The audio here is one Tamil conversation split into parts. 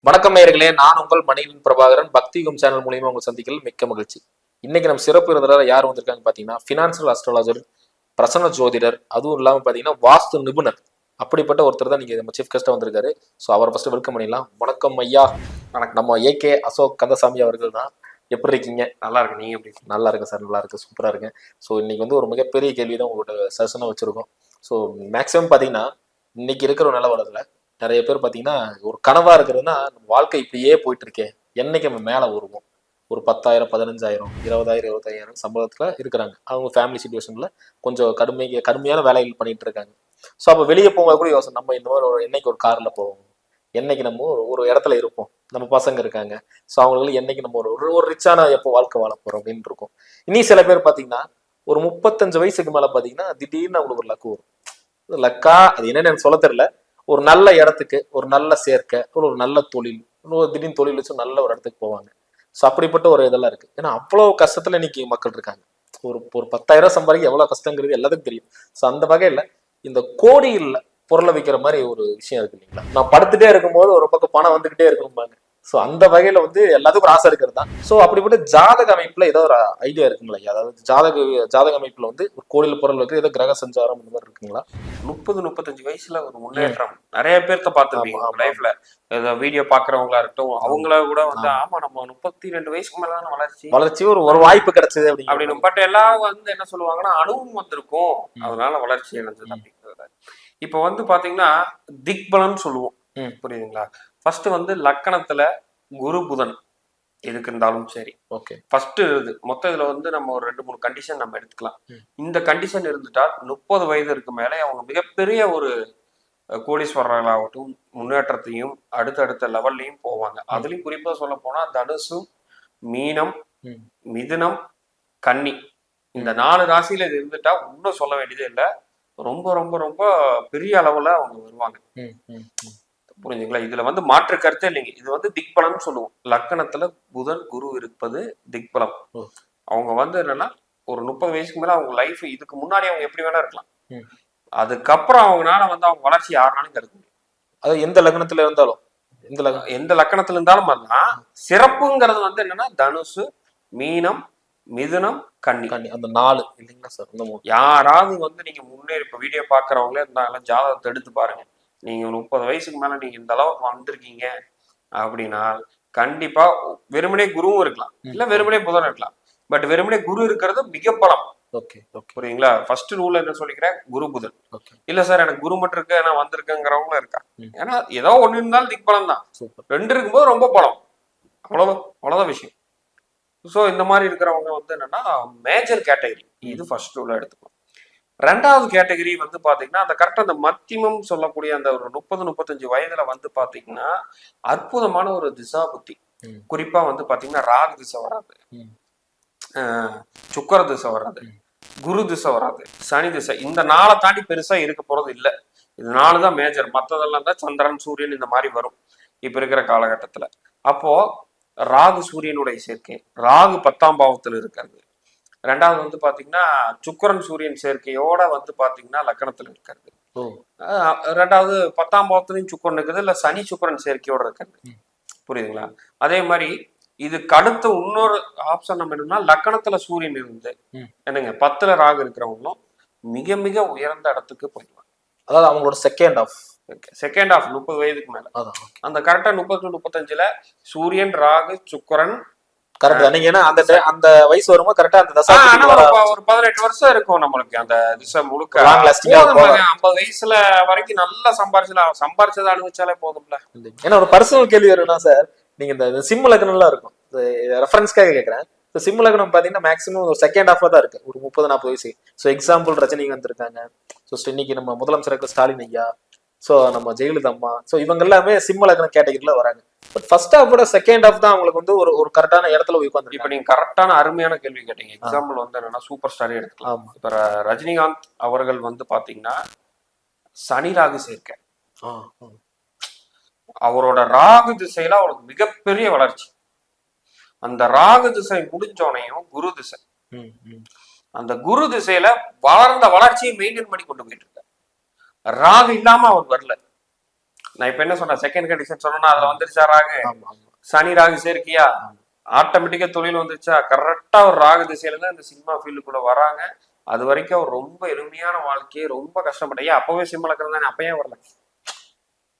வணக்கம் நேயர்களே, நான் உங்கள் மணியின் பிரபாகரன். பக்தியுகம் சேனல் மூலியமா உங்களை சந்திக்கல மிக்க மகிழ்ச்சி. இன்னைக்கு நம்ம சிறப்பு விருந்தினரா யார் வந்திருக்காங்க பாத்தீங்கன்னா, பினான்சியல் அஸ்ட்ராலஜர், பிரசன்ன ஜோதிடர், அதுவும் இல்லாம பாத்தீங்கன்னா வாஸ்து நிபுணர். அப்படிப்பட்ட ஒருத்தர் தான் நீங்க நம்ம சீஃப் கெஸ்டா வந்திருக்காரு. ஸோ அவரை ஃபர்ஸ்ட் வெல்கம் பண்ணிடலாம். வணக்கம் ஐயா. வணக்கம். நம்ம ஏகே அசோக் கந்தசாமி அவர்கள் தான். எப்படி இருக்கீங்க? நல்லா இருக்கு. நீங்க எப்படி? நல்லா இருக்கு சார், நல்லா இருக்கு, சூப்பரா இருக்கு. ஸோ இன்னைக்கு வந்து ஒரு மிகப்பெரிய கேள்வி தான் உங்கள்கிட்ட செஷனாக வச்சிருக்கோம். ஸோ மேக்ஸிமம் பாத்தீங்கன்னா இன்னைக்கு இருக்கிற நிலவரத்துல நிறைய பேர் பாத்தீங்கன்னா ஒரு கனவா இருக்கிறதுனா வாழ்க்கை இப்படியே போயிட்டு இருக்கேன், என்னைக்கு நம்ம மேல வருவோம். ஒரு 10,000 15,000 20,000 25,000 சம்பளத்துல இருக்கிறாங்க. அவங்க ஃபேமிலி சுச்சுவேஷன்ல கொஞ்சம் கடுமையான வேலைகள் பண்ணிட்டு இருக்காங்க. ஸோ அப்போ வெளியே போக கூட யோசனை, நம்ம இந்த மாதிரி என்னைக்கு ஒரு கார்ல போவோம், என்னைக்கு நம்ம ஒரு இடத்துல இருப்போம், நம்ம பசங்க இருக்காங்க. ஸோ அவங்களுக்கு என்னைக்கு நம்ம ஒரு ரிச்சான எப்போ வாழ்க்கை வாழ போறோம் அப்படின்னு இருக்கும். இனி சில பேர் பாத்தீங்கன்னா ஒரு 35 வயசுக்கு மேல பாத்தீங்கன்னா திடீர்னு அவங்களுக்கு ஒரு லக்கு வரும். லக்கா அது என்னன்னு எனக்கு சொல்ல தெரியல. ஒரு நல்ல இடத்துக்கு, ஒரு நல்ல சேர்க்கை, ஒரு நல்ல தொழில், திடீர்னு தொழில் வச்சு நல்ல ஒரு இடத்துக்கு போவாங்க. ஸோ அப்படிப்பட்ட ஒரு இதெல்லாம் இருக்கு. ஏன்னா அவ்வளவு கஷ்டத்துல இன்னைக்கு மக்கள் இருக்காங்க. ஒரு 10,000 சம்பாதிக்க எவ்வளவு கஷ்டங்கிறது எல்லாத்துக்கும் தெரியும். ஸோ அந்த வகையில இந்த கோடியில் பொருளை விற்கிற மாதிரி ஒரு விஷயம் இருக்கு இல்லைங்களா. நான் படுத்துட்டே இருக்கும்போது ஒரு பக்கம் பணம் வந்துகிட்டே இருக்கணும்பாங்க. ஸோ அந்த வகையில வந்து எல்லாத்துக்கும் ஒரு ஆசை இருக்கிறது தான். ஸோ அப்படிப்பட்ட ஜாதக அமைப்புல ஏதோ ஒரு ஐடியா இருக்குங்களா? அதாவது ஜாதக அமைப்புல வந்து ஒரு கோடியில் பொருள் வைக்க ஏதோ கிரக சஞ்சாரம் இந்த மாதிரி இருக்குங்களா? 30-35 வயசுல ஒரு முன்னேற்றம் நிறைய பேர்த்த பார்த்துருப்பீங்க லைஃப்ல. வீடியோ பாக்குறவங்களா இருக்கட்டும், அவங்கள கூட வந்து ஆமா நம்ம 32 வயசுக்கு மேலதான் வளர்ச்சி ஒரு வாய்ப்பு கிடைச்சது அப்படின்னு. பட் எல்லாரும் வந்து என்ன சொல்லுவாங்கன்னா அனுபவம் வந்திருக்கும், அதனால வளர்ச்சி அடைஞ்சது அப்படிங்கிறது. இப்ப வந்து பாத்தீங்கன்னா திக்பலன் சொல்லுவோம், புரியுதுங்களா? ஃபர்ஸ்ட் வந்து லக்கணத்துல குரு புதன் எதுக்கு இருந்தாலும் சரி, ஓகே. ஃபர்ஸ்ட் மொத்தம் இதுல வந்து நம்ம ஒரு 2-3 கண்டிஷன் நம்ம எடுத்துக்கலாம். இந்த கண்டிஷன் இருந்துட்டா 30 வயதிற்கு மேலே அவங்க மிகப்பெரிய ஒரு கோடீஸ்வரர்களாகட்டும் முன்னேற்றத்தையும் அடுத்தடுத்த லெவல்லையும் போவாங்க. அதுலயும் குறிப்பா சொல்ல போனா தனுசு, மீனம், மிதுனம், கன்னி, இந்த 4 ராசியில இது இருந்துட்டா இன்னும் சொல்ல வேண்டியதே இல்லை. ரொம்ப ரொம்ப ரொம்ப பெரிய அளவுல அவங்க வருவாங்க, புரிஞ்சுங்களா? இதுல வந்து மாற்று கருத்தே இல்லைங்க. இது வந்து திக்பலம் சொல்லுவோம். லக்கணத்துல புதன் குரு இருப்பது திக்பலம். அவங்க வந்து என்னன்னா ஒரு 30 வயசுக்கு மேல அவங்க லைஃப் இதுக்கு முன்னாடி அவங்க எப்படி வேணா இருக்கலாம். அதுக்கப்புறம் அவங்களால வந்து அவங்க வளர்ச்சி யாருனாலும் கருக்க முடியும். அது எந்த லக்னத்துல இருந்தாலும் எந்த லக்கணத்துல இருந்தாலும் அதுதான் சிறப்புங்கிறது. வந்து என்னன்னா தனுசு, மீனம், மிதுனம், கன்னி, அந்த 4 இல்லைங்களா சார்? யாராவது வந்து நீங்க முன்னேறி இப்ப வீடியோ பாக்குறவங்களே இருந்தாலும் ஜாதகத்தை எடுத்து பாருங்க. நீங்க 30 வயசுக்கு மேல நீங்க இந்த அளவுக்கு வந்திருக்கீங்க அப்படின்னா கண்டிப்பா வெறுமனே குருவும் இருக்கலாம், இல்ல வெறுமனே புதன் இருக்கலாம். பட் வெறுமனே குரு இருக்கிறது மிக பலம். புரியுங்களா? ஃபர்ஸ்ட் ரூல் என்ன சொல்லிக்கிறேன், குரு புதன். இல்ல சார் எனக்கு குரு மட்டும் இருக்கு நான் வந்திருக்கேங்கிறவங்களும் இருக்கா. ஏன்னா ஏதோ ஒண்ணு இருந்தாலும் திக்பலம் தான். 2 இருக்கும்போது ரொம்ப பலம். அவ்வளவுதான் விஷயம். ஸோ இந்த மாதிரி இருக்கிறவங்க வந்து என்னன்னா மேஜர் கேட்டகரி. இது ஃபர்ஸ்ட் ரூலா எடுத்துக்கணும். 2வது கேட்டகரி வந்து பாத்தீங்கன்னா அந்த கரெக்டா அந்த மத்தியமம் சொல்லக்கூடிய அந்த ஒரு 30-35 வயதுல வந்து பாத்தீங்கன்னா அற்புதமான ஒரு திசா புத்தி. குறிப்பா வந்து பாத்தீங்கன்னா ராகு திசை வராது, சுக்கர திசை வராது, குரு திசை வராது, சனி திசை. இந்த 4 தாண்டி பெருசா இருக்க போறது இல்லை. இது 4 தான் மேஜர். மற்றதெல்லாம் தான் சந்திரன் சூரியன் இந்த மாதிரி வரும் இப்ப இருக்கிற காலகட்டத்துல. அப்போ ராகு சூரியனுடைய சேர்க்கை, ராகு 10ஆம் பாவத்துல இருக்கிறது. 2வது வந்து பாத்தீங்கன்னா சுக்கரன் சூரியன் சேர்க்கையோட வந்து பாத்தீங்கன்னா லக்கணத்துல இருக்கிறது. 2வது 10ஆம் பாவத்துலயும் சுக்கரன் இருக்குது, இல்ல சனி சுக்கரன் சேர்க்கையோட இருக்கிறது. புரியுதுங்களா? அதே மாதிரி இதுக்கு அடுத்த இன்னொரு ஆப்ஷன் நம்ம என்னன்னா லக்கணத்துல சூரியன் இருந்து என்னங்க 10ல ராகு இருக்கிறவங்களும் மிக மிக உயர்ந்த இடத்துக்கு போயிடுவாங்க. அதாவது அவங்களோட செகண்ட் ஆஃப் 30 வயதுக்கு மேல அந்த கரெக்டா 30-35ல சூரியன் ராகு சுக்கரன் கரெக்ட். நீங்க ஏன்னா அந்த வயசு வரும்போது கரெக்டா அந்த தசை ஒரு 18 வருஷம் இருக்கும் நம்மளுக்கு. அந்த திசை முழுக்க 50 வயசுல வரைக்கும் நல்லா சம்பாரிச்சதை அனுபவிச்சாலே போதும்ல. ஏன்னா ஒரு பர்சனல் கேள்வி வரும்னா சார், நீங்க இந்த சிம் லக்னம்லாம் இருக்கும், ரெஃபரன்ஸ்க்காக கேட்கறேன். சிம் லக்னம் பாத்தீங்கன்னா மேக்ஸிமம் ஒரு செகண்ட் ஹாஃபா தான் இருக்கு, ஒரு 30-40 வயசு. ஸோ எக்ஸாம்பிள் ரஜினி வந்திருக்காங்க, ஸோ இன்னைக்கு நம்ம முதலமைச்சர் ஸ்டாலின் ஐயா, ஸோ நம்ம ஜெயலலிதா அம்மா, ஸோ இவங்க எல்லாமே சிம்ம லக்னம் கேட்டகரியில வராங்க. பட் ஃபர்ஸ்ட் ஹாஃபோட செகண்ட் ஹாஃப் தான் அவங்களுக்கு வந்து ஒரு கரெக்டான இடத்துல உட்காந்து. இப்ப நீங்க கரெக்டான அருமையான கேள்வி கேட்டீங்க. எக்ஸாம்பிள் வந்து என்னன்னா சூப்பர் ஸ்டாரே எடுத்துக்கலாம். இப்ப ரஜினிகாந்த் அவர்கள் வந்து பாத்தீங்கன்னா சனி ராகு சேர்க்கை, அவரோட ராகு திசையில அவருக்கு மிகப்பெரிய வளர்ச்சி. அந்த ராகு திசை முடிஞ்சோனையும் குரு திசை, அந்த குரு திசையில வளர்ந்த வளர்ச்சியை மெயின்டைன் பண்ணி கொண்டு போயிட்டு இருக்க. ராகு இல்லாம அவர் வரல. நான் இப்ப என்ன சொன்னேன், செகண்ட் கண்டிஷன் சொன்னா அதுல வந்துருச்சா ராகு, ஆமா ஆமா சனி ராகு சேர்க்கையா, ஆட்டோமேட்டிக்கா தொழில் வந்துருச்சா, கரெக்டா ஒரு ராகு திசையில தான் இந்த சினிமா ஃபீல்டுக்குள்ள வராங்க. அது வரைக்கும் அவர் ரொம்ப எளிமையான வாழ்க்கையை ரொம்ப கஷ்டப்பட்டேன். ஏன் அப்பவே சிம்ம லக்னம் தானே, அப்பயே வரல,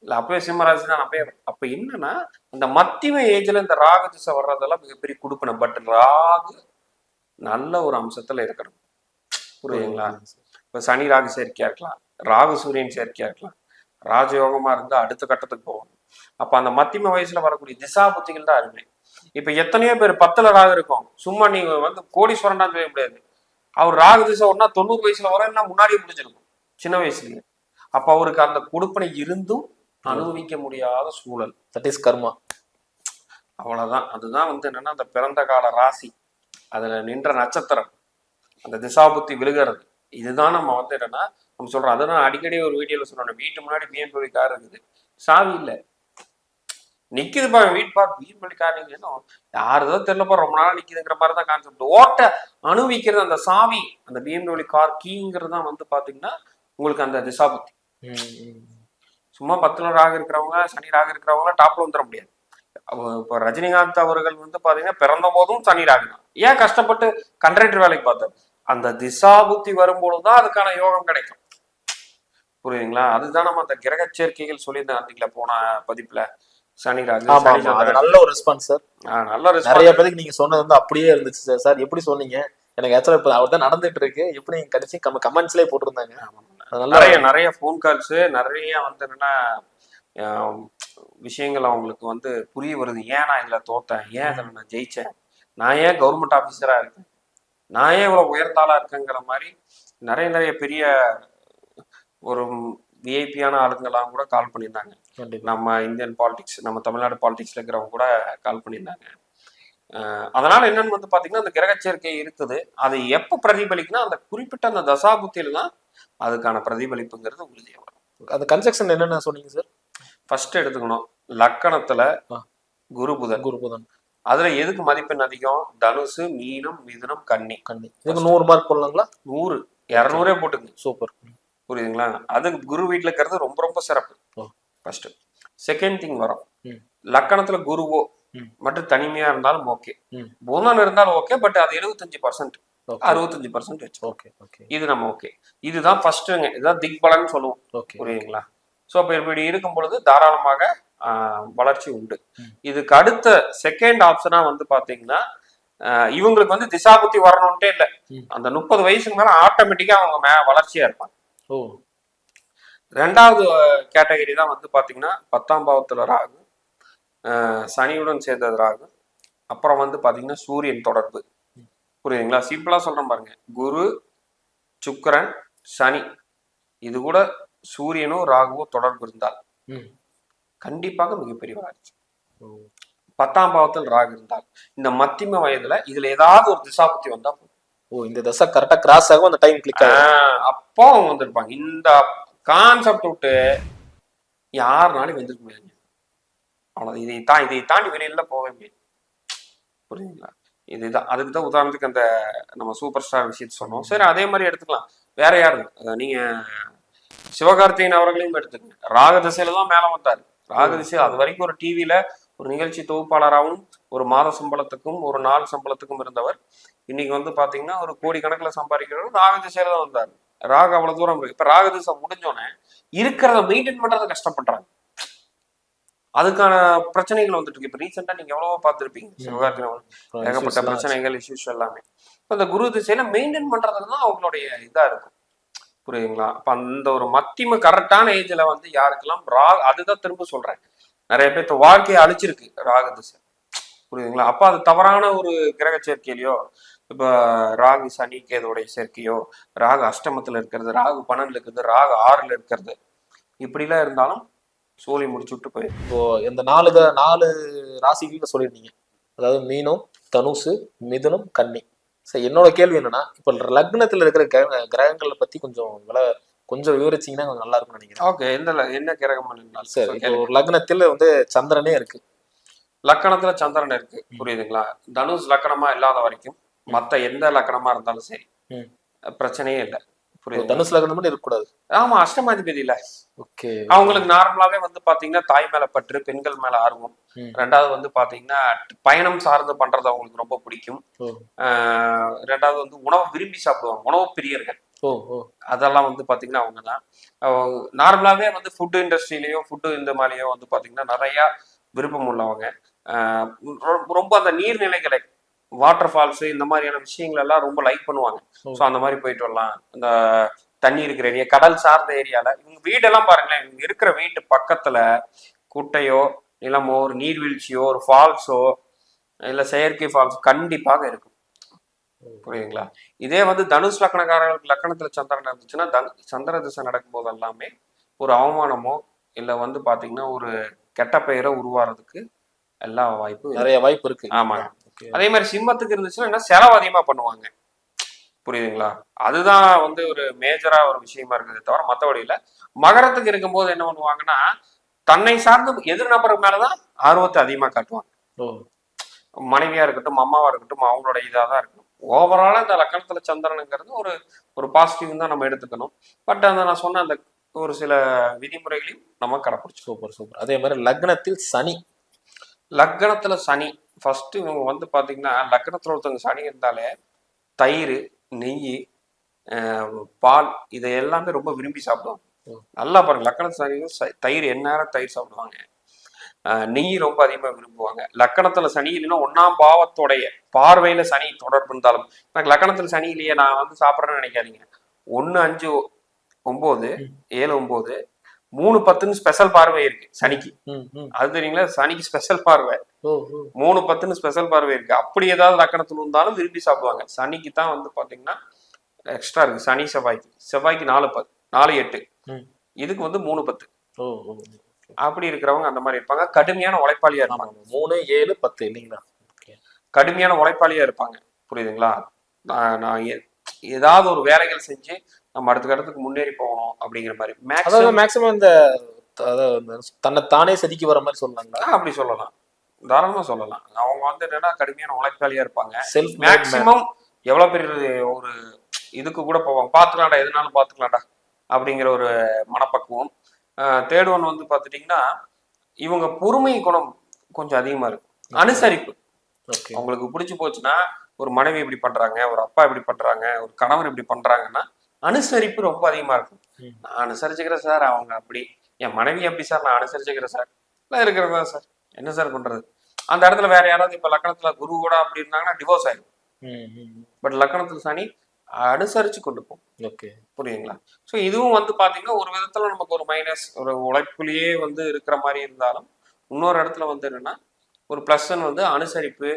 இல்ல அப்பவே சிம்ம ராசி தான் அப்பயே வரல. அப்ப என்னன்னா அந்த மத்தியம ஏஜ்ல இந்த ராகு திசை வர்றதெல்லாம் மிகப்பெரிய குடுப்பின. பட் ராகு நல்ல ஒரு அம்சத்துல இருக்கணும், புரியுதுங்களா? இப்ப சனி ராகு சேர்க்கையா இருக்கலாம், ராகு சூரியன் சேர்க்கையா இருக்கலாம், ராஜயோகமா இருந்தா அடுத்த கட்டத்துக்கு போகணும். அப்ப அந்த மத்தியம வயசுல வரக்கூடிய திசா புத்திகள் தான் அருமை. இப்ப எத்தனையோ பேர் 10ல ராகு இருக்கும், சும்மா நீங்க வந்து கோடீஸ்வரன் தான் சொல்ல முடியாது. அவர் ராகு திசை ஒன்னா 90 வயசுல வரேன்னா முன்னாடியே முடிஞ்சிருக்கும் சின்ன வயசுலயே. அப்ப அவருக்கு அந்த கொடுப்பனை இருந்தும் அனுபவிக்க முடியாத சூழல். தட் இஸ் கர்மா. அவ்வளவுதான். அதுதான் வந்து என்னன்னா அந்த பிறந்த கால ராசி, அதுல நின்ற நட்சத்திரம், அந்த திசாபுத்தி விழுகிறது. இதுதான் நம்ம வந்து என்னன்னா நம்ம சொல்றோம். அதுதான் அடிக்கடி ஒரு வீடியோல சொல்றோம், வீட்டு முன்னாடி BMW கார் இருக்குது, சாவி இல்ல, நிக்குதுப்பா வீட்டுப்பா BMW கார், நீங்க என்ன யாருதோ தெரியலப்பா ரொம்ப நாளா நிக்குதுங்கிற மாதிரி தான் கான்செப்ட். ஓட்ட அனுபவிக்கிறது அந்த சாவி, அந்த BMW கார் கீங்கிறது தான் வந்து பாத்தீங்கன்னா உங்களுக்கு அந்த திசாபுத்தி. சும்மா 10ல ராகு இருக்கிறவங்க, சனி ராகு இருக்கிறவங்க டாப்ல வந்துட முடியாது. இப்போ ரஜினிகாந்த் அவர்கள் வந்து பாத்தீங்கன்னா பிறந்த போதும் சனி ராகு தான். ஏன் கஷ்டப்பட்டு கண்ட்ராக்டர் வேலைக்கு பார்த்தார்? அந்த திசாபுத்தி வரும்பொழுதுதான் அதுக்கான யோகம் கிடைக்கும், புரியுதுங்களா? அதுதான் நம்ம அந்த கிரக சேர்க்கைகள் சொல்லியிருந்தேன் அன்னைக்குல போன பதிப்புல. சனி ராகு, நல்ல ஒரு ரெஸ்பான்ஸ் சார். நல்ல ரெஸ்பான்ஸ். நிறைய பேருக்கு நீங்க சொன்னது வந்து அப்படியே இருந்துச்சு சார். சார் எப்படி சொன்னீங்க, எனக்கு ஆக்சுவலா இப்ப அவர் தான் நடந்துட்டு இருக்கு, எப்படி நீங்க கடைசி கமெண்ட்ஸ்லயே போட்டிருந்தாங்க. நிறைய போன் கால்ஸ், நிறைய வந்து என்னன்னா விஷயங்கள் அவங்களுக்கு வந்து புரிய வருது. ஏன் நான் இதுல தோத்தேன், ஏன் இதுல நான் ஜெயிச்சேன், நான் ஏன் கவர்மெண்ட் ஆபீசரா இருக்கேன், நான் ஏன் இவ்வளவு உயர்ந்தாளா இருக்கேங்கிற மாதிரி நிறைய பெரிய ஒரு விஐபியான ஆளுங்கெல்லாம் கூட கால் பண்ணியிருந்தாங்க. நம்ம இந்தியன் பாலிடிக்ஸ், நம்ம தமிழ்நாடு பாலிடிக்ஸ்ல இருக்கிறவங்க கூட கால் பண்ணியிருந்தாங்க. அதனால என்னன்னு வந்து பாத்தீங்கன்னா அந்த கிரக சேர்க்கை இருக்குது. அது எப்ப பிரதிபலிக்குன்னா அந்த குறிப்பிட்ட அந்த தசாபுத்தியில தான் அதுக்கான பிரதிபலிப்புங்கிறது உறுதியா வரும். அந்த கன்ஸ்ட்ரக்ஷன் என்னென்ன சொன்னீங்க சார்? ஃபர்ஸ்ட் எடுத்துக்கணும், லக்கணத்துல குருபுதன். அதுல எதுக்கு மதிப்பெண் அதிகம்? தனுசு, மீனம், மிதுனம், கன்னி. இதுக்கு 100 மார்க் போடலாங்களா? 100, 200 போட்டுங்க. சூப்பர், புரியுதுங்களா? அதுக்கு குரு வீட்டுல இருக்கிறது ரொம்ப ரொம்ப சிறப்பு. ஃபர்ஸ்ட். செகண்ட் திங் வரும், லக்கணத்துல குருவோ மற்றும் தனிமையா இருந்தாலும் ஓகே, புதன் இருந்தாலும் ஓகே, பட் அது 75%, 65% வச்சு ஓகே. இது நம்ம ஓகே. இதுதான் ஃபர்ஸ்ட்ங்க, இதுதான் திக்பலன்னு சொல்லுவோம், புரியுதுங்களா? ஸோ அப்போ இப்படி இருக்கும் பொழுது தாராளமாக வளர்ச்சி உண்டு. இதுக்கு அடுத்த செகண்ட் ஆப்ஷனா வந்து பாத்தீங்கன்னா இவங்களுக்கு வந்து திசாபுத்தி வரணும்ட்டே இல்லை, அந்த 30 வயசுக்கு மேல ஆட்டோமேட்டிக்கா அவங்க வளர்ச்சியா இருப்பாங்க. ரெண்டாவது கேட்டகரி தான் வந்து பாத்தீங்கன்னா 10ஆம் பாவத்துல ராகு, சனியுடன் சேர்ந்தது ராகு, அப்புறம் வந்து பாத்தீங்கன்னா சூரியன் தொடர்பு, புரியுதுங்களா? சிம்பிளா சொல்றேன் பாருங்க, குரு, சுக்கிரன், சனி, இது கூட சூரியனோ ராகுவோ தொடர்பு இருந்தால் கண்டிப்பாக மிகப்பெரிய வளர்ச்சி. 10ஆம் பாவத்தில் ராகு இருந்தால் இந்த மத்தியம வயதுல இதுல ஏதாவது ஒரு திசாபுத்தி வந்தா இந்த தசை கரெக்டா கிராஸ் ஆகும், அந்த டைம் கிளிக் ஆகும், அப்போ அவங்க வந்திருப்பாங்க. இந்த கான்செப்ட் விட்டு யாருனாலும் வந்துருக்க முடியாது. அவ்வளவு இதை தாண்டி வெளியில போக முடியாது, புரியுதுங்களா? இதுதான் அதுக்கு தான் உதாரணத்துக்கு அந்த நம்ம சூப்பர் ஸ்டார் விஷயத்த சொன்னோம். சரி, அதே மாதிரி எடுத்துக்கலாம். வேற யாரு, நீங்க சிவகார்த்திகேயன் அவர்களையும் எடுத்துக்கங்க. ராக திசையில தான் மேல வந்தாரு. ராக திசை அது வரைக்கும் ஒரு டிவில ஒரு நிகழ்ச்சி தொகுப்பாளராகவும் ஒரு மாத சம்பளத்துக்கும் ஒரு நாள் சம்பளத்துக்கும் இருந்தவர். இன்னைக்கு வந்து பாத்தீங்கன்னா ஒரு கோடி கணக்குல சம்பாதிக்கிறவர் ராக திசையில தான் வந்தாரு. ராகு அவ்வளவு தூரம் இருக்கு. இப்ப ராக திசை முடிஞ்சோடனே இருக்கிறத மெயின்டைன் பண்றது கஷ்டப்படுறாங்க. அதுக்கான பிரச்சனைகள் வந்துட்டு இருக்கு. இப்ப ரீசெண்டா நீங்க எவ்வளவோ பார்த்திருப்பீங்க, சிவகார்த்திகேயன் ஏகப்பட்ட பிரச்சனைகள், இஷ்யூஸ் எல்லாமே. இப்ப இந்த குரு திசையில மெயின்டைன் பண்றதுக்கு தான் அவங்களுடைய இதா இருக்கும், புரியுதுங்களா? அப்ப அந்த ஒரு மத்தியம கரெக்டான ஏஜ்ல வந்து யாருக்கெல்லாம் ராகு, அதுதான் திரும்ப சொல்றேன், நிறைய பேர் வாழ்க்கையை அழிச்சிருக்கு ராகு திசை, புரியுதுங்களா? அப்ப அது தவறான ஒரு கிரக சேர்க்கையிலையோ, இப்ப ராகு சனி கேதுடைய சேர்க்கையோ, ராகு அஷ்டமத்துல இருக்கிறது, ராகு 12ல இருக்கிறது, ராகு 6ல இருக்கிறது, இப்படிலாம் இருந்தாலும் சோழி முடிச்சு விட்டு போயிடும். இப்போ இந்த 4 ராசிகள் சொல்லியிருந்தீங்க, அதாவது மீனம், தனுசு, மிதுனம், கன்னி. சரி, என்னோட கேள்வி என்னன்னா, இப்ப லக்னத்துல இருக்கிற கிரகங்களை பத்தி கொஞ்சம் விவரிச்சீங்கன்னா கொஞ்சம் நல்லா இருக்கும்னு நினைக்கிறேன். ஓகே, என்ன கிரகம்? சரி, இப்போ ஒரு லக்னத்துல வந்து சந்திரனே இருக்கு, லக்கணத்துல சந்திரன் இருக்கு, புரியுதுங்களா? தனுஷ் லக்கணமா இல்லாத வரைக்கும் மத்த எந்த லக்கணமா இருந்தாலும் சரி பிரச்சனையே இல்லை, புரியுது. தனுசு லக்னம் மட்டும் இருக்கக்கூடாது. ஆமா, அஷ்டமாதிபதி இல்ல. ஓகே. அவங்களுக்கு நார்மலாவே வந்து பாத்தீங்கன்னா தாய் மேல பற்று, பெண்கள் மேல ஆர்வம். ரெண்டாவது வந்து பாத்தீங்கன்னா பயணம் சார்ந்து பண்றது அவங்களுக்கு ரொம்ப பிடிக்கும். ரெண்டாவது வந்து உணவை விரும்பி சாப்பிடுவாங்க, உணவு பிரியர்கள். அதெல்லாம் வந்து பாத்தீங்கன்னா அவங்கதான். நார்மலாவே வந்து ஃபுட் இண்டஸ்ட்ரியிலயோ ஃபுட்டு இந்த மாதிரியோ வந்து பாத்தீங்கன்னா நிறைய விருப்பம் உள்ளவங்க. ரொம்ப அந்த நீர்நிலைகளை, வாட்டர் ஃபால்ஸ் இந்த மாதிரியான விஷயங்கள் எல்லாம் ரொம்ப லைக் பண்ணுவாங்க. ஸோ அந்த மாதிரி போயிட்டு வரலாம். அந்த தண்ணி இருக்கிற ஏரியா, கடல் சார்ந்த ஏரியால இவங்க வீடெல்லாம் பாருங்களேன், இவங்க இருக்கிற வீட்டு பக்கத்துல குட்டையோ நிலமோ ஒரு நீர்வீழ்ச்சியோ ஒரு ஃபால்ஸோ இல்ல செயற்கை ஃபால்ஸ் கண்டிப்பாக இருக்கும். புரியுதுங்களா? இதே வந்து தனுஷ் லக்கணக்காரர்களுக்கு லக்கணத்துல சந்திரன் இருந்துச்சுன்னா சந்திர திசை நடக்கும் போது எல்லாமே ஒரு அவமானமோ இல்ல வந்து பாத்தீங்கன்னா ஒரு கெட்ட பெயரை உருவாறதுக்கு எல்லா வாய்ப்பு நிறைய வாய்ப்பு இருக்கு. ஆமாங்க. அதே மாதிரி சிம்மத்துக்கு இருந்துச்சுன்னா என்ன செலவு அதிகமா பண்ணுவாங்க. புரியுதுங்களா? அதுதான் வந்து ஒரு மேஜரா ஒரு விஷயமா இருக்குது தவிர மற்றபடி இல்லை. மகரத்துக்கு இருக்கும்போது என்ன பண்ணுவாங்கன்னா தன்னை சார்ந்து எதிர் நபருக்கு மேலதான் ஆர்வத்தை அதிகமா காட்டுவாங்க. மனைவியா இருக்கட்டும், அம்மாவா இருக்கட்டும், அவங்களோட இதாக தான் இருக்கணும். ஓவராலா இந்த லக்கணத்துல சந்திரனுங்கிறது ஒரு ஒரு பாசிட்டிவ் தான் நம்ம எடுத்துக்கணும். பட் அந்த நான் சொன்ன அந்த ஒரு சில விதிமுறைகளையும் நம்ம கடைப்பிடிச்சு. சூப்பர். அதே மாதிரி லக்னத்தில் சனி. லக்னத்துல சனி ஃபர்ஸ்ட் இவங்க வந்து பாத்தீங்கன்னா லக்னத்துல ஒருத்தவங்க சனி இருந்தாலே தயிர், நெய், பால் இதை எல்லாமே ரொம்ப விரும்பி சாப்பிடுவாங்க. நல்லா பாருங்க, லக்கணத்து சனி தயிர் எந்நேரம் தயிர் சாப்பிடுவாங்க. நெய் ரொம்ப அதிகமா விரும்புவாங்க. லக்கணத்துல சனி இல்லைன்னா 1ஆம் பாவத்தோடைய பார்வையில சனி தொடர்பு இருந்தாலும் எனக்கு லக்கணத்துல சனி இல்லையே நான் வந்து சாப்பிட்றேன்னு நினைக்காதீங்க. 1, 5, 9, 7, 9, 3, 10ன்னு ஸ்பெஷல் பார்வை இருக்கு சனிக்கு. அது தெரியுங்களா? சனிக்கு ஸ்பெஷல் பார்வை 3, 10ன்னு ஸ்பெஷல் பார்வை இருக்கு. அப்படி ஏதாவது லக்கணத்துல இருந்தாலும் விரும்பி சாப்பிடுவாங்க. சனிக்கு தான் வந்து பாத்தீங்கன்னா எக்ஸ்ட்ரா இருக்கு. சனி செவ்வாய்க்கு 4, 10, 4, 8, இதுக்கு வந்து 3, 10. அப்படி இருக்கிறவங்க அந்த மாதிரி இருப்பாங்க. கடுமையான உழைப்பாளியா இருப்பாங்க. 3, 7, 10 இல்லைங்களா? கடுமையான உழைப்பாளியா இருப்பாங்க. புரியுதுங்களா? நான் ஏதாவது ஒரு வேலைகள் செஞ்சு நம்ம அடுத்த இடத்துக்கு முன்னேறி போகணும் அப்படிங்கிற மாதிரி மேக்ஸிமம் இந்த தன்னை தானே செதுக்கி வர மாதிரி சொல்லலாங்களா? அப்படி சொல்லலாம், தாராளமா சொல்லலாம். அவங்க வந்து என்னன்னா கடுமையான உழைப்பாளியா இருப்பாங்க. மேக்சிமம் எவ்வளவு பெரிய ஒரு இதுக்கு கூட போவாங்க, பாத்துக்கலாம்டா எதுனாலும் பாத்துக்கலாம்டா அப்படிங்கிற ஒரு மனப்பக்குவம். தேர்ட் ஒன் வந்து பாத்துட்டீங்கன்னா இவங்க பொறுமை குணம் கொஞ்சம் அதிகமா இருக்கும். அனுசரிப்பு அவங்களுக்கு பிடிச்சு போச்சுன்னா, ஒரு மனைவி இப்படி பண்றாங்க, ஒரு அப்பா இப்படி பண்றாங்க, ஒரு கணவர் இப்படி பண்றாங்கன்னா அனுசரிப்பு ரொம்ப அதிகமா இருக்கும். நான் அனுசரிச்சுக்கிறேன் சார், அவங்க அப்படி, என் மனைவி அப்படி சார், நான் அனுசரிச்சுக்கிறேன் சார், எல்லாம் இருக்கிறதா சார், என்ன சார் பண்றது. அந்த இடத்துல வேற யாராவது இப்ப லக்கணத்துல குரு கூட அப்படி இருந்தாங்கன்னா டிவோர்ஸ் ஆயிடும். பட் லக்கணத்துல சனி அனுசரிச்சு கொண்டு போகும். புரியுதுங்களா? ஸோ இதுவும் வந்து பாத்தீங்கன்னா ஒரு விதத்துல நமக்கு ஒரு மைனஸ், ஒரு உழைப்புலயே வந்து இருக்கிற மாதிரி இருந்தாலும் இன்னொரு இடத்துல வந்து என்னன்னா ஒரு பிளஸ்ன்னு வந்து அனுசரிப்பு,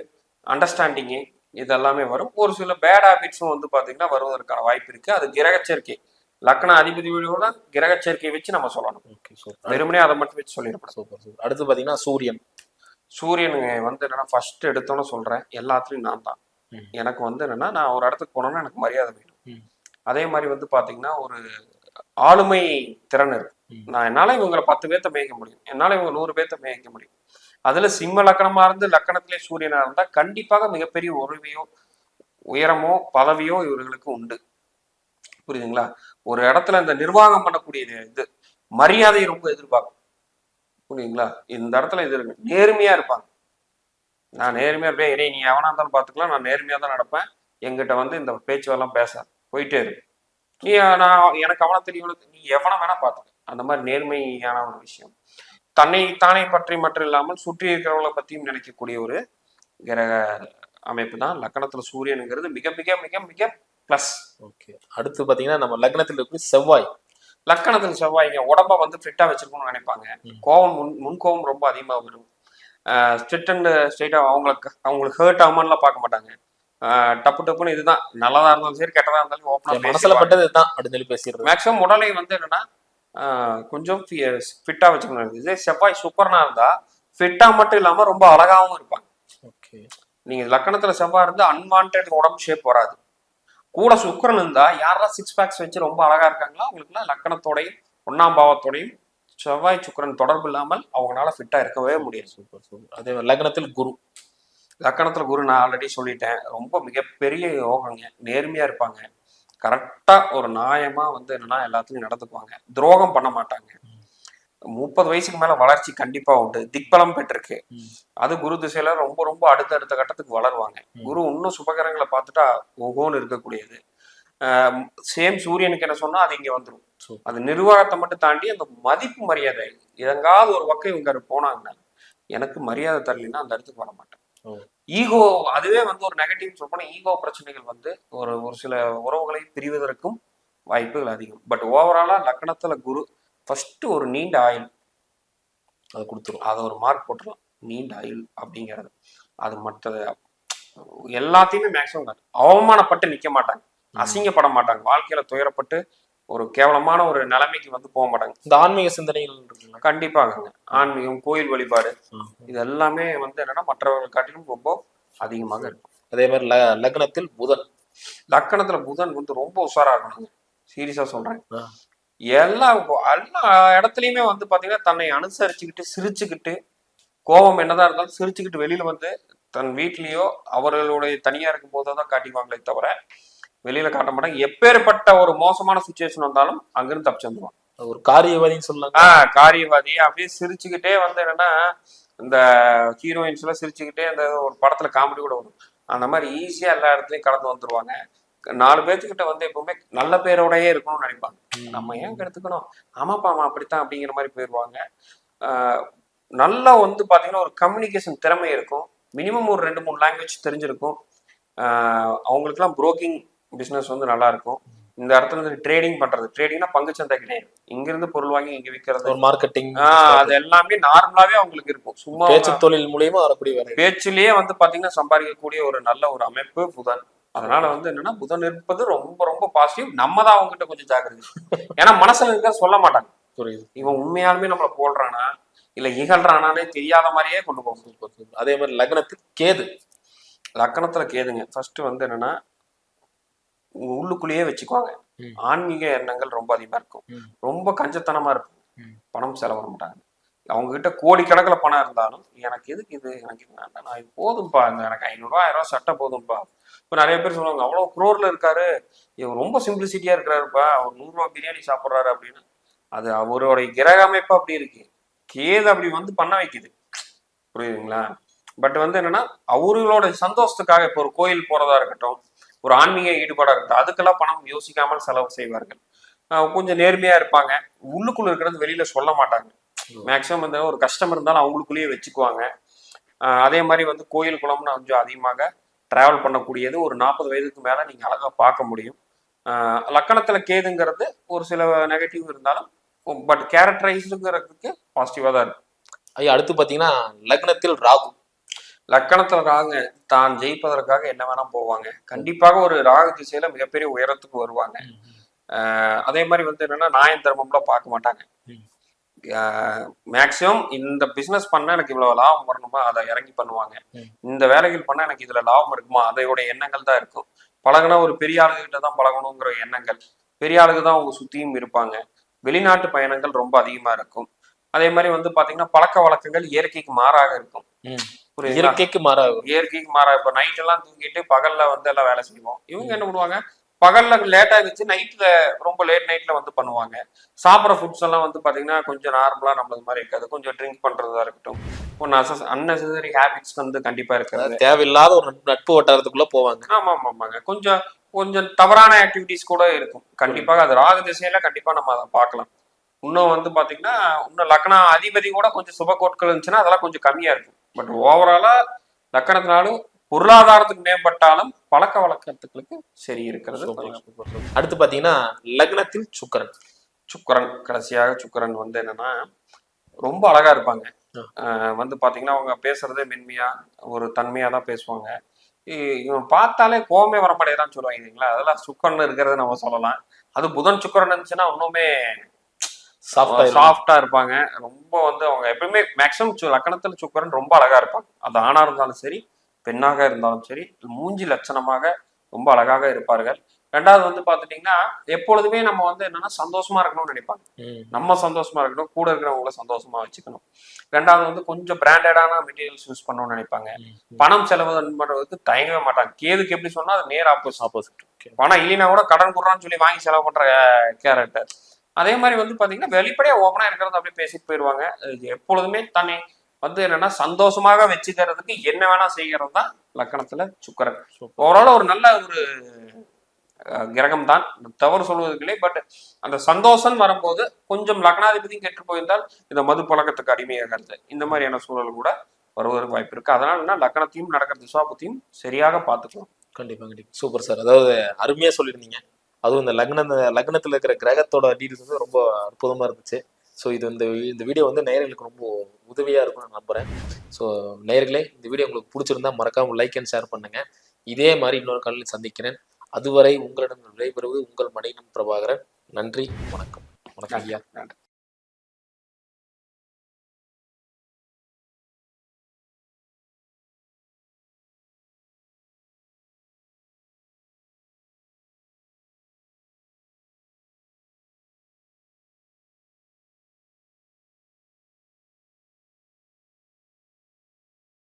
அண்டர்ஸ்டாண்டிங்கு இதெல்லாமே வரும். ஒரு சில பேட் ஹேபிட்ஸும் வந்து பாத்தீங்கன்னா வருவதற்கான வாய்ப்பு இருக்கு. அது கிரகச்சேர்க்கை, லக்ன அதிபதியோட கிரகச்சேர்க்கையை வச்சு நம்ம சொல்லணும். வெறுமனே அதை மட்டும் வச்சு சொல்லிடப்படும். அடுத்து பாத்தீங்கன்னா சூரியன் வந்து என்னன்னா ஃபர்ஸ்ட் எடுத்தோன்னு சொல்றேன், எல்லாத்துலயும் நான் தான். எனக்கு வந்து என்னன்னா நான் ஒரு இடத்துக்கு போனோம்னா எனக்கு மரியாதை வேணும். அதே மாதிரி வந்து பாத்தீங்கன்னா ஒரு ஆளுமை திறன் இருக்கு. நான் என்னால இவங்களை 10 பேர்த்த மேய்க்க முடியும், என்னால இவங்க 100 பேர்த்த மேய்க்க முடியும். அதுல சிம்ம லக்கணமா இருந்து லக்கணத்திலே சூரியனா இருந்தா கண்டிப்பாக மிகப்பெரிய உறவையோ உயரமோ பதவியோ இவர்களுக்கு உண்டு. புரியுதுங்களா? ஒரு இடத்துல இந்த நிர்வாகம் பண்ணக்கூடிய இது மரியாதையை ரொம்ப எதிர்பார்க்கும். புரியுதுங்களா? இந்த இடத்துல இது இருக்கு, நேர்மையா இருப்பாங்க. நான் நேர்மையா இருப்பேன், இனி நீ எவனா இருந்தாலும் பாத்துக்கலாம், நான் நேர்மையா தான் நடப்பேன், எங்கிட்ட வந்து இந்த பேச்சுவெல்லாம் பேச போயிட்டே இருக்கு, நீ நான் எனக்கு அவனை தெரியும், நீ எவனை வேணா பாத்துக்க. அந்த மாதிரி நேர்மையான ஒரு விஷயம். தன்னை தானே பற்றி மட்டும் இல்லாமல் சுற்றி இருக்கிறவங்களை பத்தியும் நினைக்கக்கூடிய ஒரு கிரக அமைப்பு தான் லக்கணத்துல சூரியனுங்கிறது. மிக மிக மிக மிக பிளஸ். அடுத்து பாத்தீங்கன்னா நம்ம லக்னத்தில் இருக்கு செவ்வாய். லக்கணத்துல செவ்வாய்ங்க உடம்ப வந்து ஃபிட்டா வச்சிருக்கணும்னு நினைப்பாங்க. கோபம் முன்கோபம் ரொம்ப அதிகமா வரும். ஸ்ட்ரிக்ட் அண்ட் ஸ்ட்ரெயிட்டா அவங்களுக்கு ஹர்ட் ஆகுமான்லாம் பார்க்க மாட்டாங்க. டப்பு டப்புன்னு இதுதான், நல்லதா இருந்தாலும் சரி கெட்டதா இருந்தாலும் ஓப்பனா மனசுல பட்டது இதுதான் அப்படின்னு சொல்லி பேசிடுறது. மேக்ஸிமம் உடலை வந்து என்னன்னா கொஞ்சம் ஃபிட்டா வச்சுக்கணும். இதே செவ்வாய் சுக்கரனா இருந்தா ஃபிட்டா மட்டும் இல்லாம ரொம்ப அழகாவும் இருப்பாங்க. நீங்க லக்கணத்துல செவ்வாய் இருந்தா அன்வான்ட் உடம்பு ஷேப் வராது. கூட சுக்கரன் இருந்தா யாரெல்லாம் 6 பேக்ஸ் வச்சு ரொம்ப அழகா இருக்காங்களோ அவங்களுக்குலாம் லக்கணத்தோடையும் 1ஆம் பாவத்தோடையும் செவ்வாய் சுக்கரன் தொடர்பு இல்லாமல் அவங்களால ஃபிட்டா இருக்கவே முடியாது. சூப்பர். அதே லக்னத்தில் குரு. லக்கணத்துல குரு நான் ஆல்ரெடி சொல்லிட்டேன், ரொம்ப மிகப்பெரிய யோகங்க. நேர்மையா இருப்பாங்க, கரெக்டா ஒரு நியாயமா வந்து என்னன்னா எல்லாத்துலயும் நடந்துக்குவாங்க, துரோகம் பண்ண மாட்டாங்க. 30 வயசுக்கு மேல வளர்ச்சி கண்டிப்பா உண்டு, திக்பலம் பெற்றிருக்கு. அது குரு திசையில ரொம்ப ரொம்ப அடுத்த கட்டத்துக்கு வளருவாங்க. குரு இன்னும் சுபகரங்களை பார்த்துட்டா ஓகோன்னு இருக்கக்கூடியது. சேம் சூரியனுக்கு என்ன சொன்னா அது இங்க வந்துடும். அது நிர்வாகத்தை மட்டும் தாண்டி அந்த மதிப்பு மரியாதை எங்காவது ஒரு பக்கம் இவங்க போனாங்கன்னா எனக்கு மரியாதை தரலைன்னா அந்த இடத்துக்கு வர மாட்டேன். ஈகோ அதுவே வந்து ஒரு நெகட்டிவ் சொல்லப்போனா ஈகோ பிரச்சனைகள் வந்து ஒரு ஒரு சில உறவுகளை பிரிவதற்கும் வாய்ப்புகள் அதிகம். பட் ஓவராலா லக்னத்துல குரு ஃபர்ஸ்ட் ஒரு நீண்ட ஆயுள் அதை கொடுத்துரும், அதை ஒரு மார்க் போட்டுடலாம். நீண்ட ஆயுள் அப்படிங்கிறது அது மற்ற எல்லாத்தையுமே மேக்சிமம் அவமானப்பட்டு நிக்க மாட்டாங்க, அசிங்கப்பட மாட்டாங்க, வாழ்க்கையில துயரப்பட்டு ஒரு கேவலமான ஒரு நிலைமைக்கு வந்து போக மாட்டாங்க. இந்த ஆன்மீக சிந்தனைகள் கண்டிப்பாக ஆன்மீகம், கோயில் வழிபாடு இது எல்லாமே வந்து என்னன்னா மற்றவர்கள் காட்டிலும் ரொம்ப அதிகமாக இருக்கும். அதே மாதிரி லக்னத்தில் புதன், லக்கணத்துல புதன் வந்து ரொம்ப உஷாரா இருக்கணும், சீரியஸா சொல்றேன். எல்லா இடத்துலயுமே வந்து பாத்தீங்கன்னா தன்னை அனுசரிச்சுக்கிட்டு சிரிச்சுக்கிட்டு, கோபம் என்னதான் இருந்தாலும் சிரிச்சுக்கிட்டு வெளியில வந்து தன் வீட்லயோ அவர்களுடைய தனியா இருக்கும் போதுதான் காட்டிக்குவாங்களே தவிர வெளியில காட்ட மாட்டாங்க. எப்பேற்பட்ட ஒரு மோசமான சுச்சுவேஷன் வந்தாலும் அங்கிருந்து தப்பிச்சு வந்துருவான். ஒரு காரியவாதின்னு சொல்லலாம். காரியவாதி அப்படியே சிரிச்சுக்கிட்டே வந்து என்னன்னா இந்த ஹீரோயின்ஸ் எல்லாம் சிரிச்சுக்கிட்டே அந்த ஒரு படத்துல காமெடி கூட வரும், அந்த மாதிரி ஈஸியா எல்லா இடத்துலயும் கடந்து வந்துருவாங்க. 4 பேர்த்துக்கிட்ட வந்து எப்பவுமே நல்ல பேரோடயே இருக்கணும்னு நினைப்பாங்க. நம்ம ஏன் கெடுத்துக்கணும், ஆமாப்பா ஆமா அப்படித்தான் அப்படிங்கிற மாதிரி போயிடுவாங்க. நல்லா வந்து பாத்தீங்கன்னா ஒரு கம்யூனிகேஷன் திறமை இருக்கும். மினிமம் ஒரு 2-3 லாங்குவேஜ் தெரிஞ்சிருக்கும். அவங்களுக்குலாம் புரோக்கிங் பிசினஸ் வந்து நல்லா இருக்கும். இந்த இடத்துல இருந்து ட்ரேடிங் பண்றது, ட்ரேடிங்னா பங்குச்சந்தை கிடையாது, இங்க இருந்து பொருள் வாங்கி இங்க விற்கிறது, மார்க்கெட்டிங், அது எல்லாமே நார்மலாவே அவங்களுக்கு இருக்கும். சும்மா பேச்சு தொழில் மூலியமா வரக்கூடிய பேச்சுலயே வந்து பாத்தீங்கன்னா சம்பாதிக்கக்கூடிய ஒரு நல்ல ஒரு அமைப்பு புதன். அதனால வந்து என்னன்னா புதன் இருப்பது ரொம்ப ரொம்ப பாசிட்டிவ். நம்ம தான் அவங்ககிட்ட கொஞ்சம் ஜாக்கிரதை, ஏன்னா மனசுல இருக்க சொல்ல மாட்டாங்க. புரியுது, இவன் உண்மையாலுமே நம்மள போடுறானா இல்ல இகழ்றானே தெரியாத மாதிரியே கொண்டு போகும். அதே மாதிரி லக்னத்துக்கு கேது, லக்கணத்துல கேதுங்க ஃபர்ஸ்ட் வந்து என்னன்னா உள்ளுக்குள்ளேயே வச்சுக்குவாங்க. ஆன்மீக எண்ணங்கள் ரொம்ப அதிகமா இருக்கும், ரொம்ப கஞ்சத்தனமா இருக்கும், பணம் செலவு பண்ண மாட்டாங்க. அவங்க கிட்ட கோடிக்கணக்கில் பணம் இருந்தாலும் எனக்கு எதுக்கு இது, எனக்கு இது வேண்டாம், நான் இது போதும்பா, எனக்கு 500 ரூபா 1000 ரூபா சட்டை போதும்பா. இப்போ நிறைய பேர் சொல்லுவாங்க அவ்வளவு குரோர்ல இருக்காரு, இவர் ரொம்ப சிம்பிளிசிட்டியா இருக்கிறாருப்பா, அவர் 100 ரூபா பிரியாணி சாப்பிட்றாரு அப்படின்னு. அது அவருடைய கிரக அமைப்பு அப்படி இருக்கு, கேது அப்படி வந்து பண்ண வைக்குது, புரியுதுங்களா? பட் வந்து என்னன்னா அவர்களோட சந்தோஷத்துக்காக இப்போ ஒரு கோயில் போறதா இருக்கட்டும், ஒரு ஆன்மீக ஈடுபாடா இருக்கட்டும், அதுக்கெல்லாம் பணம் யோசிக்காமல் செலவு செய்வார்கள். கொஞ்சம் நேர்மையா இருப்பாங்க, உள்ளுக்குள்ள இருக்கிறது வெளியில சொல்ல மாட்டாங்க. மேக்சிமம் வந்து ஒரு கஷ்டம் இருந்தாலும் அவங்களுக்குள்ளேயே வச்சுக்குவாங்க. அதே மாதிரி வந்து கோயில் குளம்னு கொஞ்சம் அதிகமாக டிராவல் பண்ணக்கூடியது ஒரு 40 வயதுக்கு மேல நீங்க அழகா பார்க்க முடியும். லக்கணத்துல கேதுங்கிறது ஒரு சில நெகட்டிவ் இருந்தாலும் பட் கேரக்டரைஸ்டுங்கிறதுக்கு பாசிட்டிவா தான் இருக்கு. ஐயா அடுத்து பாத்தீங்கன்னா லக்னத்தில் ராகு, லக்கணத்துல ராகு தான் ஜெயிப்பதற்காக என்ன வேணா போவாங்க. கண்டிப்பாக ஒரு ராகு திசையில மிகப்பெரிய உயரத்துக்கு வருவாங்க. அதே மாதிரி வந்து என்னன்னா நியாயம் தர்மம்லாம் பார்க்க மாட்டாங்க. மேக்சிமம் இந்த பிசினஸ் பண்ணா எனக்கு இவ்வளவு லாபம் வரணுமா அதை இறங்கி பண்ணுவாங்க, இந்த வேலைகள் பண்ணா எனக்கு இதுல லாபம் இருக்குமா அதையோட எண்ணங்கள் தான் இருக்கும். பழகுனா ஒரு பெரிய ஆளுகிட்ட தான் பழகணுங்கிற எண்ணங்கள், பெரிய ஆளுக்கு தான் அவங்க சுத்தியும் இருப்பாங்க. வெளிநாட்டு பயணங்கள் ரொம்ப அதிகமா இருக்கும். அதே மாதிரி வந்து பாத்தீங்கன்னா பழக்க வழக்கங்கள் இயற்கைக்கு மாறாக இருக்கும். இயற்கைக்கு மாறாக, இயற்கைக்கு மாறாக. இப்ப நைட் எல்லாம் தூங்கிட்டு பகல்ல வந்து எல்லாம் வேலை செய்வோம். இவங்க என்ன பண்ணுவாங்க, பகல்ல லேட்டா இருந்துச்சு நைட்ல ரொம்ப லேட் நைட்ல வந்து பண்ணுவாங்க. சாப்பிட்ற ஃபுட்ஸ் எல்லாம் வந்து பாத்தீங்கன்னா கொஞ்சம் நார்மலா நம்மளது மாதிரி இருக்காது, கொஞ்சம் ட்ரிங்க் பண்றதா இருக்கட்டும், ஒன்னு அன்னெசரி ஹேபிட்ஸ் வந்து கண்டிப்பா இருக்காது, தேவையில்லாத ஒரு நட்பு வட்டாரத்துக்குள்ள போவாங்க. ஆமா ஆமாங்க, கொஞ்சம் கொஞ்சம் தவறான ஆக்டிவிட்டிஸ் கூட இருக்கும். கண்டிப்பாக அது ராகு திசையில கண்டிப்பா நம்ம அதை பார்க்கலாம். இன்னும் வந்து பாத்தீங்கன்னா இன்னும் லக்னம் அதிபதி கூட கொஞ்சம் சுப கோட்கள் இருந்துச்சுன்னா அதெல்லாம் கொஞ்சம் கம்மியா இருக்கும். பட் ஓவராலா லக்கணத்தினாலும் பொருளாதாரத்துக்கு மேம்பட்டாலும் பழக்க வழக்கத்துக்கு சரி இருக்கிறது. அடுத்து பாத்தீங்கன்னா லக்னத்தில் சுக்கிரன், சுக்கிரன் கடைசியாக சுக்கிரன் வந்து என்னன்னா ரொம்ப அழகா இருப்பாங்க. வந்து பாத்தீங்கன்னா அவங்க பேசுறதே மென்மையா ஒரு தன்மையா தான் பேசுவாங்க. இவன் பார்த்தாலே கோவமே வரமாட்டேதான் சொல்லுவாங்க இல்லைங்களா, அதெல்லாம் சுக்கிரன் இருக்கிறது நம்ம சொல்லலாம். அது புதன் சுக்கிரன் இருந்துச்சுன்னா இன்னுமே சாஃப்டா இருப்பாங்க. ரொம்ப வந்து அவங்க எப்பயுமே மேக்சிமம் லக்கணத்துல சுக்கிரன் ரொம்ப அழகா இருப்பாங்க. அது ஆணா இருந்தாலும் சரி பெண்ணாக இருந்தாலும் சரி மூஞ்சி லட்சணமாக ரொம்ப அழகாக இருப்பார்கள். ரெண்டாவது வந்து பாத்துட்டீங்கன்னா எப்பொழுதுமே நம்ம வந்து என்னன்னா சந்தோஷமா இருக்கணும்னு நினைப்பாங்க. ம். நம்ம சந்தோஷமா இருக்கணும், கூட இருக்கிறவங்கள சந்தோஷமா வச்சுக்கணும். ரெண்டாவது வந்து கொஞ்சம் பிராண்டடான மெட்டீரியல்ஸ் யூஸ் பண்ணணும்னு நினைப்பாங்க. ம். பணம் செலவு பண்றதுக்கு தயங்கவே மாட்டாங்க. கேதுக்கு எப்படி சொன்னா அது நேர் ஆப்போசிட். ஆப்போசிட். ஓகே. பணம் இல்லைன்னா கூட கடன் கொடுறான்னு சொல்லி வாங்கி செலவு பண்ற கேரக்டர். அதே மாதிரி வந்து பாத்தீங்கன்னா வெளிப்படையா ஓப்பனா இருக்கிறது அப்படியே பேசிட்டு போயிடுவாங்க. எப்பொழுதுமே தன்னை வந்து என்னன்னா சந்தோஷமாக வச்சுக்கிறதுக்கு என்ன வேணா செய்கிறது தான் லக்கணத்துல சுக்கிரன். ஓவரால் ஒரு நல்ல ஒரு கிரகம் தான், தவறு சொல்வதற்கில்லை. பட் அந்த சந்தோஷம் வரும்போது கொஞ்சம் லக்னாதிபதியும் கெட்டு போயிருந்தால் இந்த மது பழக்கத்துக்கு அடிமையாகிறது, இந்த மாதிரியான சூழல் கூட வருவதற்கு வாய்ப்பு இருக்கு. அதனால என்ன லக்னத்தையும் நடக்கிற திசாபுத்தியும் சரியாக பார்த்துக்கணும். கண்டிப்பா கண்டிப்பா. Super sir. அதாவது அருமையா சொல்லியிருந்தீங்க. அதுவும் இந்த லக்னத்துல இருக்கிற கிரகத்தோட டீடைல்ஸ் வந்து ரொம்ப அற்புதமா இருந்துச்சு. ஸோ இந்த வீடியோ வந்து நேயர்களுக்கு ரொம்ப உதவியா இருக்கும்னு நான் நம்புறேன். ஸோ நேயர்களே, இந்த வீடியோ உங்களுக்கு பிடிச்சிருந்தா மறக்காம லைக் அண்ட் ஷேர் பண்ணுங்க. இதே மாதிரி இன்னொரு காலையில் சந்திக்கிறேன். அதுவரை உங்களிடம் விடைபெறுவது உங்கள் மணிகண்டன் பிரபாகரன். நன்றி, வணக்கம். வணக்கம் ஐயா. நன்றி.